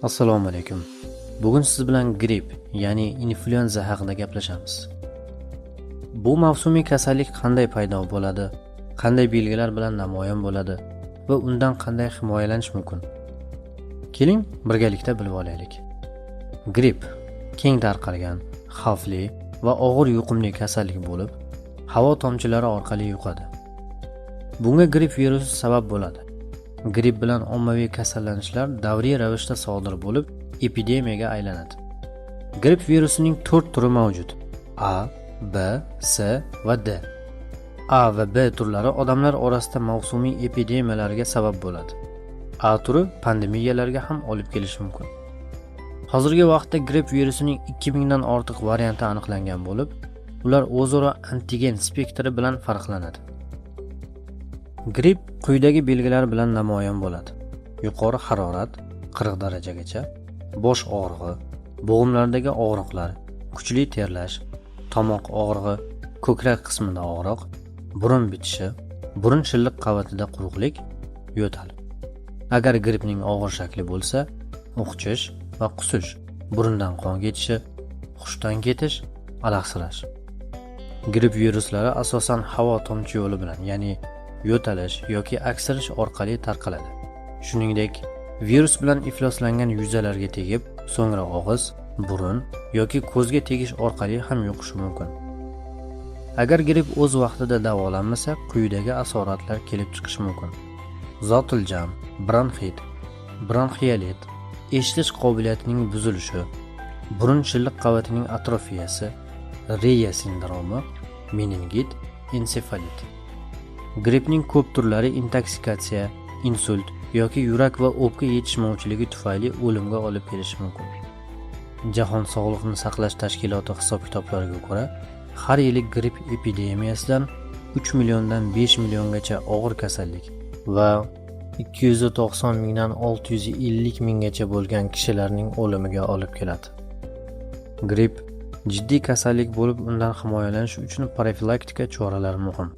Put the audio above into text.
Assalomu alaykum. Bugun siz bilan gripp, ya'ni inflyuenza haqida gaplashamiz. Bu mavsumiy kasallik qanday paydo bo'ladi, qanday belgilar bilan namoyon bo'ladi va undan qanday himoyalanish mumkin? Keling, birgalikda bilib olaylik. Gripp keng tarqalgan, xavfli va og'ir yuqumli kasallik bo'lib, havo tomchilari orqali yuqadi. Bunga gripp virusi sabab bo'ladi. Gripp bilan ommaviy kasallanishlar davriy ravishda sodir bo'lib, epidemiyaga aylanadi. Gripp virusining 4 turi mavjud: A, B, C va D. A va B turlari odamlar orasida mavsumiy epidemiyalarga sabab bo'ladi. A turi pandemiyalarga ham olib kelishi mumkin. Hozirgi vaqtda gripp virusining 2000 dan ortiq varianti aniqlangan bo'lib, ular o'zaro antigen spektri bilan farqlanadi. Gripp quyidagi belgilar bilan namoyon bo'ladi: yuqori harorat 40 darajagacha, bosh og'rig'i, bo'g'imlardagi og'riqlar, kuchli terlash, tomoq og'rig'i, ko'krak qismida og'riq, burun bitishi, burun shilliq qavatida quruqlik, yo'tal. Agar grippning og'ir shakli bo'lsa, o'qchish va qusish, burundan qon ketishi, hushdan ketish, alahsirash. Gripp viruslari asosan havo tomchi yo'li bilan, ya'ni yo'talish yoki aksirish orqali tarqaladi. Shuningdek, virus bilan ifloslangan yuzalarga tegib, so'ngra og'iz, burun yoki ko'zga tegish orqali ham yuqishi mumkin. Agar gripp o'z vaqtida davolanmasa, quyidagi asoratlar kelib chiqishi mumkin: zotiljam, bronxit, bronxialit, eshitish qobiliyatining buzilishi, burun shilliq qavatining atrofiyasi, Reya sindromi, meningit, ensefalit. Grippning ko'p turlari intoksikatsiya, insult yoki yurak va o'pka yetishmovchiligi tufayli o'limga olib kelishi mumkin. Jahon Sog'liqni saqlash tashkiloti hisob-kitoblariga ko'ra, har yili gripp epidemiyasidan 3 milliondan 5 milliongacha og'ir kasallik va 290 mingdan 650 minggacha bo'lgan kishilarning o'limiga olib keladi. Gripp jiddiy kasallik bo'lib, undan himoyalanish uchun profilaktika choralari muhim.